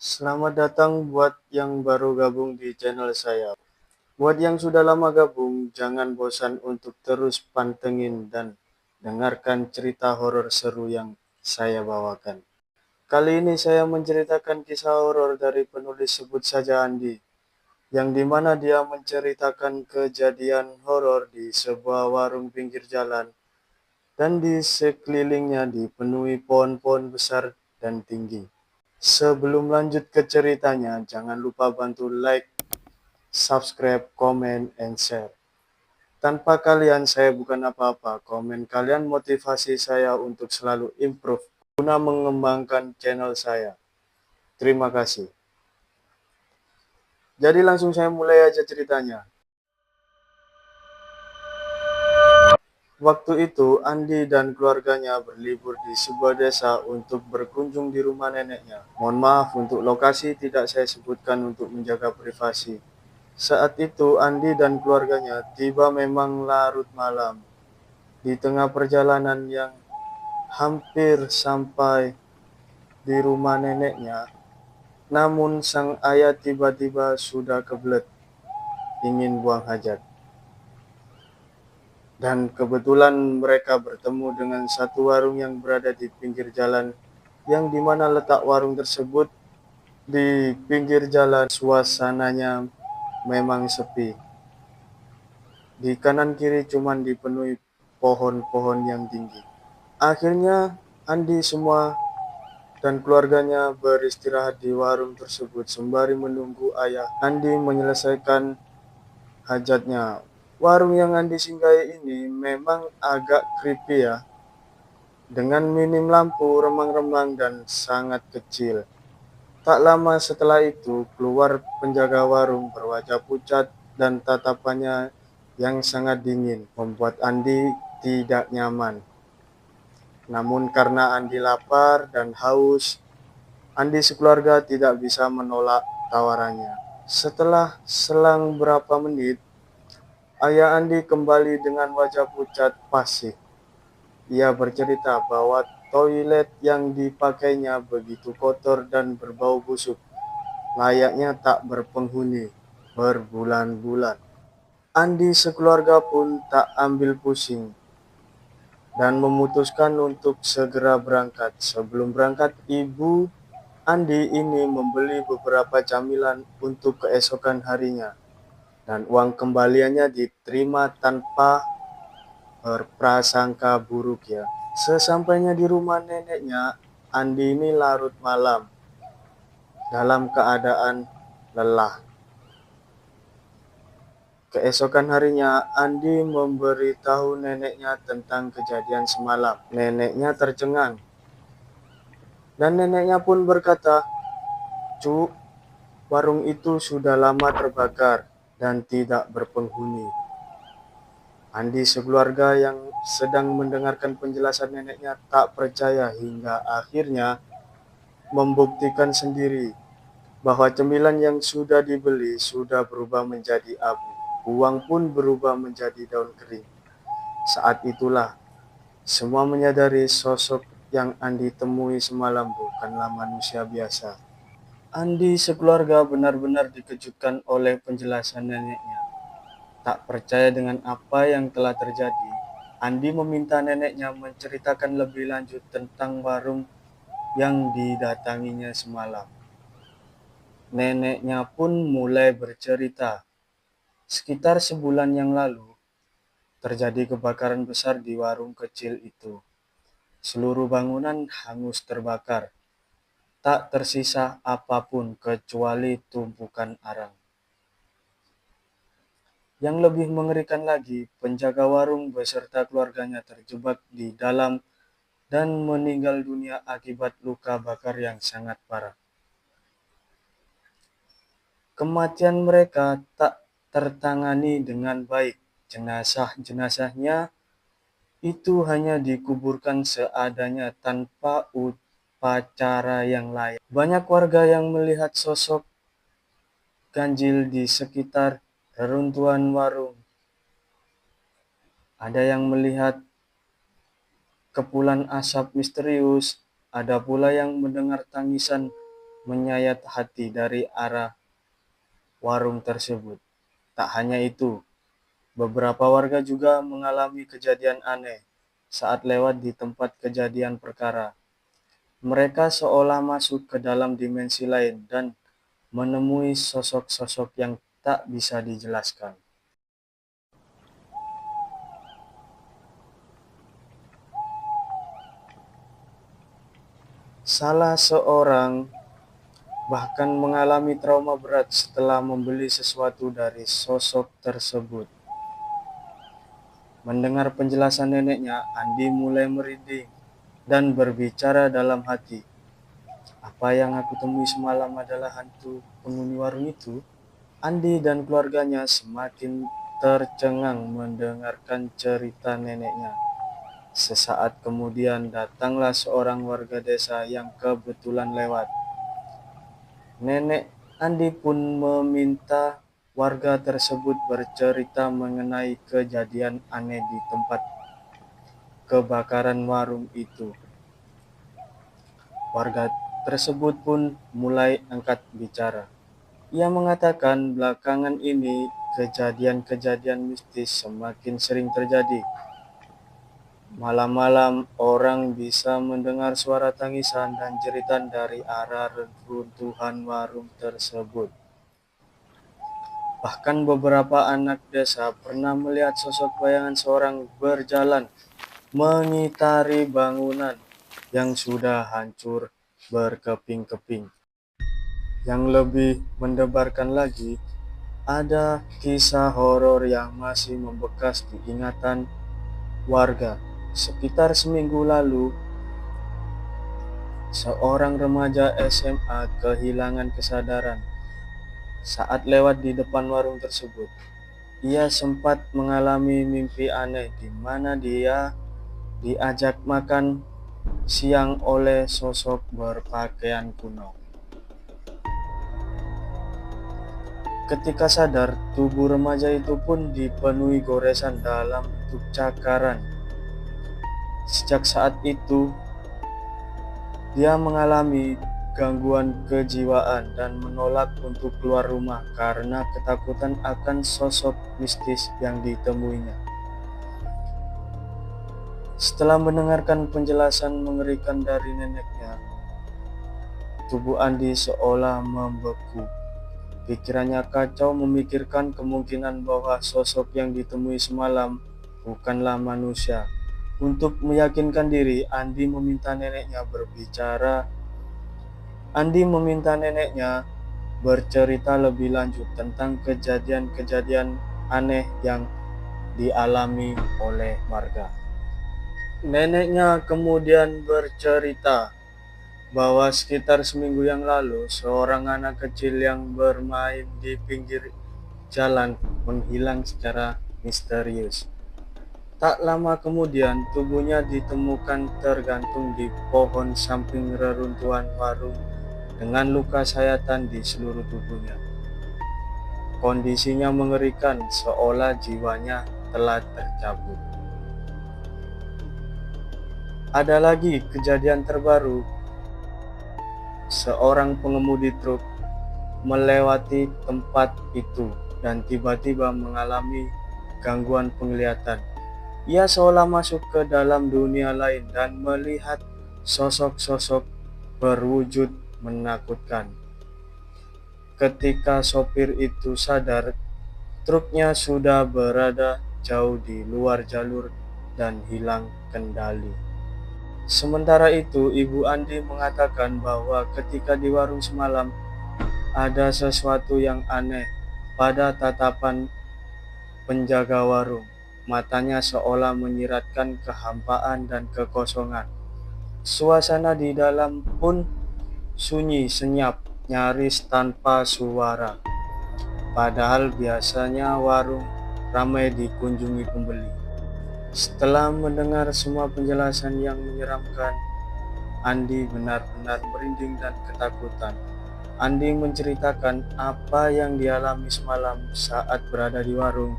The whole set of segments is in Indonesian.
Selamat datang buat yang baru gabung di channel saya. Buat yang sudah lama gabung, jangan bosan untuk terus pantengin dan dengarkan cerita horor seru yang saya bawakan. Kali ini saya menceritakan kisah horor dari penulis sebut saja Andi, yang dimana dia menceritakan kejadian horor di sebuah warung pinggir jalan dan di sekelilingnya dipenuhi pohon-pohon besar dan tinggi. Sebelum lanjut ke ceritanya, jangan lupa bantu like, subscribe, comment, and share. Tanpa kalian saya bukan apa-apa. Komen kalian motivasi saya untuk selalu improve guna mengembangkan channel saya. Terima kasih. Jadi langsung saya mulai aja ceritanya. Waktu itu Andi dan keluarganya berlibur di sebuah desa untuk berkunjung di rumah neneknya. Mohon maaf untuk lokasi tidak saya sebutkan untuk menjaga privasi. Saat itu Andi dan keluarganya tiba memang larut malam. Di tengah perjalanan yang hampir sampai di rumah neneknya, namun sang ayah tiba-tiba sudah kebelet ingin buang hajat. Dan kebetulan mereka bertemu dengan satu warung yang berada di pinggir jalan, yang dimana letak warung tersebut di pinggir jalan. Suasananya memang sepi. Di kanan kiri cuman dipenuhi pohon-pohon yang tinggi. Akhirnya Andi semua dan keluarganya beristirahat di warung tersebut sembari menunggu ayah Andi menyelesaikan hajatnya. Warung yang Andi singgahi ini memang agak creepy ya, dengan minim lampu remang-remang dan sangat kecil. Tak lama setelah itu, keluar penjaga warung berwajah pucat dan tatapannya yang sangat dingin, membuat Andi tidak nyaman. Namun karena Andi lapar dan haus, Andi sekeluarga tidak bisa menolak tawarannya. Setelah selang berapa menit, ayah Andi kembali dengan wajah pucat pasif. Ia bercerita bahwa toilet yang dipakainya begitu kotor dan berbau busuk, layaknya tak berpenghuni berbulan-bulan. Andi sekeluarga pun tak ambil pusing dan memutuskan untuk segera berangkat. Sebelum berangkat, ibu Andi ini membeli beberapa camilan untuk keesokan harinya, dan uang kembaliannya diterima tanpa berprasangka buruk ya. Sesampainya di rumah neneknya, Andi ini larut malam dalam keadaan lelah. Keesokan harinya, Andi memberitahu neneknya tentang kejadian semalam. Neneknya tercengang, dan neneknya pun berkata, "Cuk, warung itu sudah lama terbakar dan tidak berpenghuni." Andi sekeluarga yang sedang mendengarkan penjelasan neneknya tak percaya hingga akhirnya membuktikan sendiri bahwa cemilan yang sudah dibeli sudah berubah menjadi abu. Uang pun berubah menjadi daun kering. Saat itulah semua menyadari sosok yang Andi temui semalam bukanlah manusia biasa. Andi sekeluarga benar-benar dikejutkan oleh penjelasan neneknya. Tak percaya dengan apa yang telah terjadi, Andi meminta neneknya menceritakan lebih lanjut tentang warung yang didatanginya semalam. Neneknya pun mulai bercerita. Sekitar sebulan yang lalu, terjadi kebakaran besar di warung kecil itu. Seluruh bangunan hangus terbakar. Tak tersisa apapun kecuali tumpukan arang. Yang lebih mengerikan lagi, penjaga warung beserta keluarganya terjebak di dalam dan meninggal dunia akibat luka bakar yang sangat parah. Kematian mereka tak tertangani dengan baik. Jenazah-jenazahnya itu hanya dikuburkan seadanya tanpa upacara yang layak. Banyak warga yang melihat sosok ganjil di sekitar reruntuhan warung. Ada yang melihat kepulan asap misterius, ada pula yang mendengar tangisan menyayat hati dari arah warung tersebut. Tak hanya itu, beberapa warga juga mengalami kejadian aneh saat lewat di tempat kejadian perkara. Mereka seolah masuk ke dalam dimensi lain dan menemui sosok-sosok yang tak bisa dijelaskan. Salah seorang bahkan mengalami trauma berat setelah membeli sesuatu dari sosok tersebut. Mendengar penjelasan neneknya, Andi mulai merinding dan berbicara dalam hati. Apa yang aku temui semalam adalah hantu penghuni warung itu? Andi dan keluarganya semakin tercengang mendengarkan cerita neneknya. Sesaat kemudian datanglah seorang warga desa yang kebetulan lewat. Nenek Andi pun meminta warga tersebut bercerita mengenai kejadian aneh di tempat kebakaran warung itu. Warga tersebut pun mulai angkat bicara. Ia mengatakan belakangan ini kejadian-kejadian mistis semakin sering terjadi. Malam-malam orang bisa mendengar suara tangisan dan jeritan dari arah reruntuhan warung tersebut. Bahkan beberapa anak desa pernah melihat sosok bayangan seorang berjalan mengitari bangunan yang sudah hancur berkeping-keping. Yang lebih mendebarkan lagi, ada kisah horor yang masih membekas di ingatan warga. Sekitar seminggu lalu, seorang remaja SMA kehilangan kesadaran saat lewat di depan warung tersebut. Ia sempat mengalami mimpi aneh di mana dia diajak makan siang oleh sosok berpakaian kuno. Ketika sadar, tubuh remaja itu pun dipenuhi goresan dalam bentuk cakaran. Sejak saat itu, dia mengalami gangguan kejiwaan dan menolak untuk keluar rumah karena ketakutan akan sosok mistis yang ditemuinya. Setelah mendengarkan penjelasan mengerikan dari neneknya, tubuh Andi seolah membeku. Pikirannya kacau memikirkan kemungkinan bahwa sosok yang ditemui semalam bukanlah manusia. Untuk meyakinkan diri, Andi meminta neneknya bercerita lebih lanjut tentang kejadian-kejadian aneh yang dialami oleh warga. Neneknya kemudian bercerita bahwa sekitar seminggu yang lalu, seorang anak kecil yang bermain di pinggir jalan menghilang secara misterius. Tak lama kemudian, tubuhnya ditemukan tergantung di pohon samping reruntuhan warung dengan luka sayatan di seluruh tubuhnya. Kondisinya mengerikan, seolah jiwanya telah tercabut. Ada lagi kejadian terbaru. Seorang pengemudi truk melewati tempat itu dan tiba-tiba mengalami gangguan penglihatan. Ia seolah masuk ke dalam dunia lain dan melihat sosok-sosok berwujud menakutkan. Ketika sopir itu sadar, truknya sudah berada jauh di luar jalur dan hilang kendali. Sementara itu, Ibu Andi mengatakan bahwa ketika di warung semalam, ada sesuatu yang aneh pada tatapan penjaga warung. Matanya seolah menyiratkan kehampaan dan kekosongan. Suasana di dalam pun sunyi senyap, nyaris tanpa suara. Padahal biasanya warung ramai dikunjungi pembeli. Setelah mendengar semua penjelasan yang menyeramkan, Andi benar-benar merinding dan ketakutan. Andi menceritakan apa yang dialami semalam saat berada di warung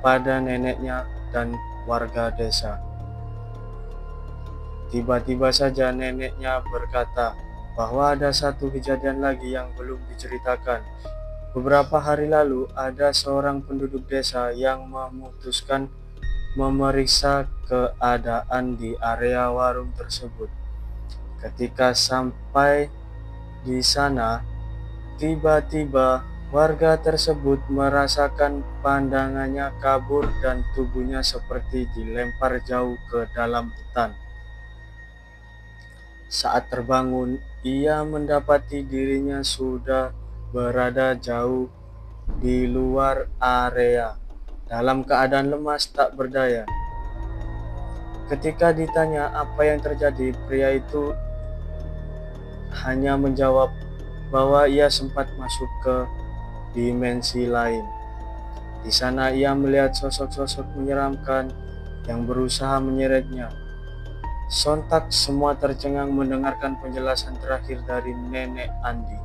pada neneknya dan warga desa. Tiba-tiba saja neneknya berkata bahwa ada satu kejadian lagi yang belum diceritakan. Beberapa hari lalu, ada seorang penduduk desa yang memutuskan memeriksa keadaan di area warung tersebut. Ketika sampai di sana, tiba-tiba warga tersebut merasakan pandangannya kabur dan tubuhnya seperti dilempar jauh ke dalam hutan. Saat terbangun, ia mendapati dirinya sudah berada jauh di luar area, dalam keadaan lemas tak berdaya. Ketika ditanya apa yang terjadi, pria itu hanya menjawab bahwa ia sempat masuk ke dimensi lain. Di sana ia melihat sosok-sosok menyeramkan yang berusaha menyeretnya. Sontak semua tercengang mendengarkan penjelasan terakhir dari nenek Andi.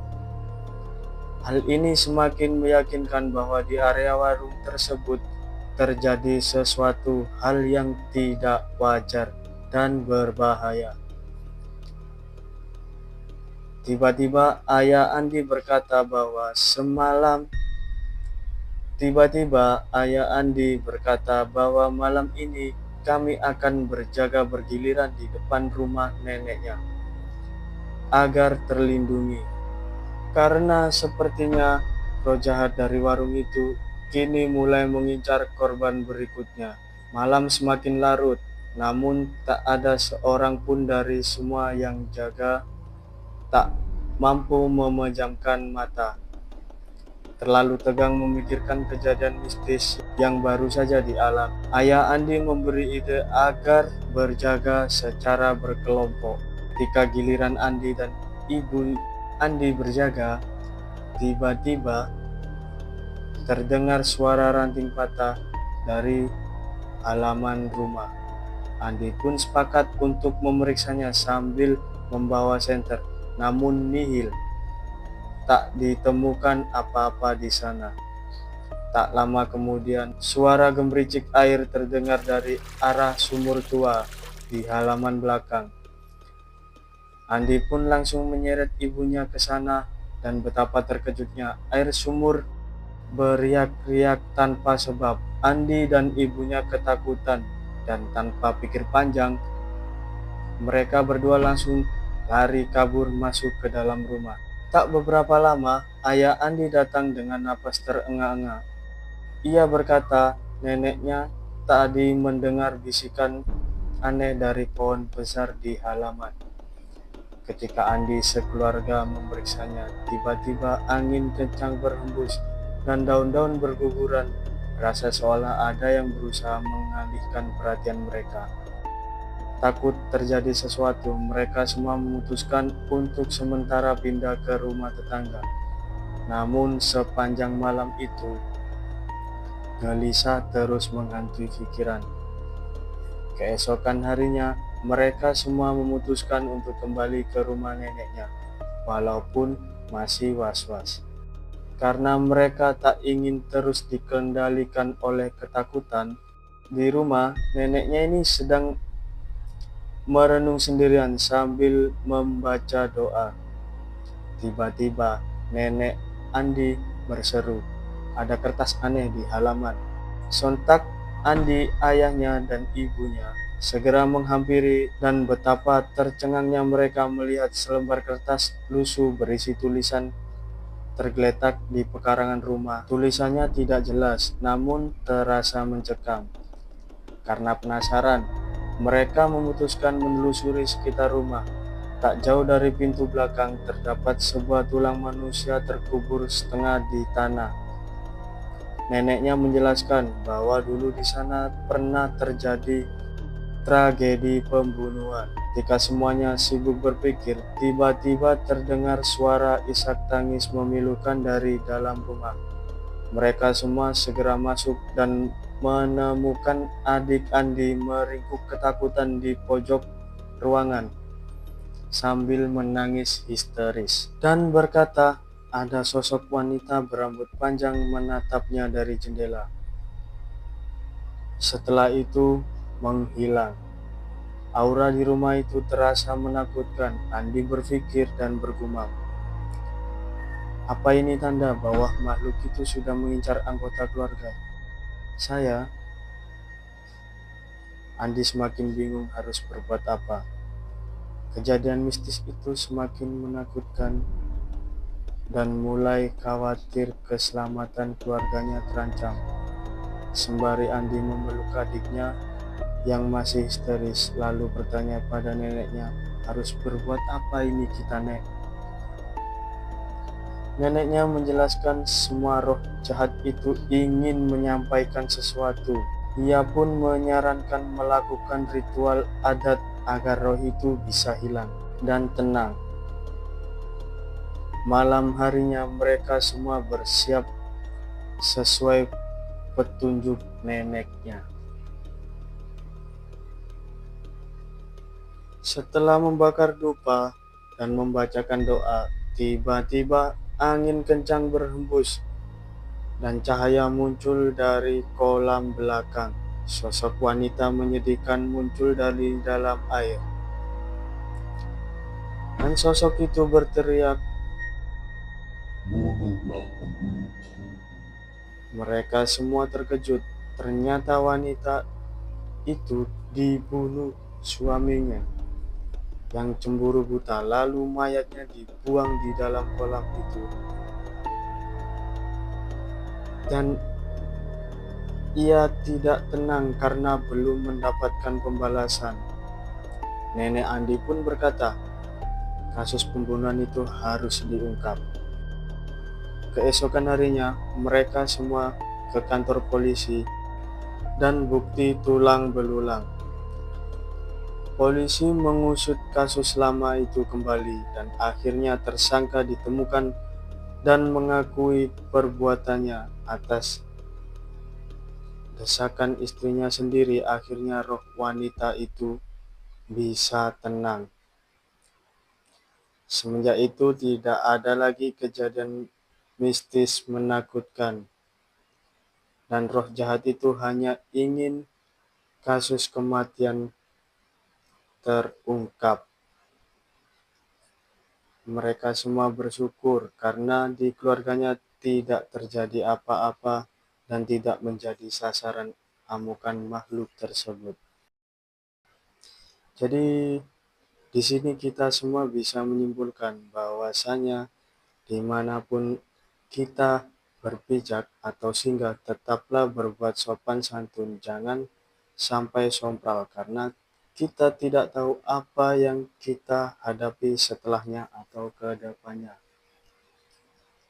Hal ini semakin meyakinkan bahwa di area warung tersebut terjadi sesuatu hal yang tidak wajar dan berbahaya. Tiba-tiba ayah Andi berkata bahwa malam ini kami akan berjaga bergiliran di depan rumah neneknya agar terlindungi. Karena sepertinya roh jahat dari warung itu kini mulai mengincar korban berikutnya. Malam semakin larut, namun tak ada seorang pun dari semua yang jaga tak mampu memejamkan mata. Terlalu tegang memikirkan kejadian mistis yang baru saja dialami. Ayah Andi memberi ide agar berjaga secara berkelompok. Ketika giliran Andi dan ibu Andi berjaga, tiba-tiba terdengar suara ranting patah dari halaman rumah. Andi pun sepakat untuk memeriksanya sambil membawa senter, namun nihil. Tak ditemukan apa-apa di sana. Tak lama kemudian, suara gemericik air terdengar dari arah sumur tua di halaman belakang. Andi pun langsung menyeret ibunya ke sana dan betapa terkejutnya air sumur beriak-riak tanpa sebab. Andi dan ibunya ketakutan dan tanpa pikir panjang, mereka berdua langsung lari kabur masuk ke dalam rumah. Tak beberapa lama, ayah Andi datang dengan napas terengah-engah. Ia berkata neneknya tadi mendengar bisikan aneh dari pohon besar di halaman. Ketika Andi sekeluarga memeriksanya, tiba-tiba angin kencang berhembus dan daun-daun berguguran. Rasa seolah ada yang berusaha mengalihkan perhatian mereka. Takut terjadi sesuatu, mereka semua memutuskan untuk sementara pindah ke rumah tetangga. Namun sepanjang malam itu, gelisah terus menghantui pikiran. Keesokan harinya, mereka semua memutuskan untuk kembali ke rumah neneknya, walaupun masih was-was. Karena mereka tak ingin terus dikendalikan oleh ketakutan, di rumah neneknya ini sedang merenung sendirian sambil membaca doa. Tiba-tiba nenek Andi berseru, "Ada kertas aneh di halaman." Sontak Andi, ayahnya, dan ibunya segera menghampiri dan betapa tercengangnya mereka melihat selembar kertas lusuh berisi tulisan tergeletak di pekarangan rumah. Tulisannya tidak jelas, namun terasa mencekam. Karena penasaran, mereka memutuskan menelusuri sekitar rumah. Tak jauh dari pintu belakang terdapat sebuah tulang manusia terkubur setengah di tanah. Neneknya menjelaskan bahwa dulu di sana pernah terjadi tragedi pembunuhan. Ketika semuanya sibuk berpikir, tiba-tiba terdengar suara isak tangis memilukan dari dalam rumah. Mereka semua segera masuk dan menemukan adik Andi meringkuk ketakutan di pojok ruangan sambil menangis histeris dan berkata ada sosok wanita berambut panjang menatapnya dari jendela. Setelah itu menghilang. Aura di rumah itu terasa menakutkan. Andi berpikir dan bergumam, apa ini tanda bahwa makhluk itu sudah mengincar anggota keluarga saya? Andi semakin bingung harus berbuat apa. Kejadian mistis itu semakin menakutkan dan mulai khawatir keselamatan keluarganya terancam. Sembari Andi memeluk adiknya yang masih histeris, lalu bertanya pada neneknya, harus berbuat apa ini kita, Nek? Neneknya menjelaskan semua roh jahat itu ingin menyampaikan sesuatu. Ia pun menyarankan melakukan ritual adat agar roh itu bisa hilang dan tenang. Malam harinya mereka semua bersiap sesuai petunjuk neneknya. Setelah membakar dupa dan membacakan doa, tiba-tiba angin kencang berhembus dan cahaya muncul dari kolam belakang. Sosok wanita menyedihkan muncul dari dalam air. Dan sosok itu berteriak. Mereka semua terkejut. Ternyata wanita itu dibunuh suaminya yang cemburu buta, lalu mayatnya dibuang di dalam kolam itu. Dan ia tidak tenang karena belum mendapatkan pembalasan. Nenek Andi pun berkata, kasus pembunuhan itu harus diungkap. Keesokan harinya, mereka semua ke kantor polisi dan bukti tulang belulang. Polisi mengusut kasus lama itu kembali dan akhirnya tersangka ditemukan dan mengakui perbuatannya. Atas desakan istrinya sendiri, akhirnya roh wanita itu bisa tenang. Semenjak itu tidak ada lagi kejadian mistis menakutkan, dan roh jahat itu hanya ingin kasus kematian terungkap. Mereka semua bersyukur karena di keluarganya tidak terjadi apa-apa dan tidak menjadi sasaran amukan makhluk tersebut. Jadi di sini kita semua bisa menyimpulkan bahwasanya dimanapun kita berpijak atau singgah, tetaplah berbuat sopan santun, jangan sampai sompral, karena kita tidak tahu apa yang kita hadapi setelahnya atau ke depannya.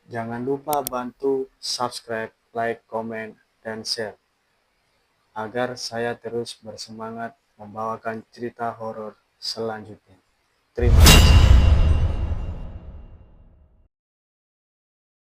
Jangan lupa bantu subscribe, like, komen, dan share, agar saya terus bersemangat membawakan cerita horor selanjutnya. Terima kasih.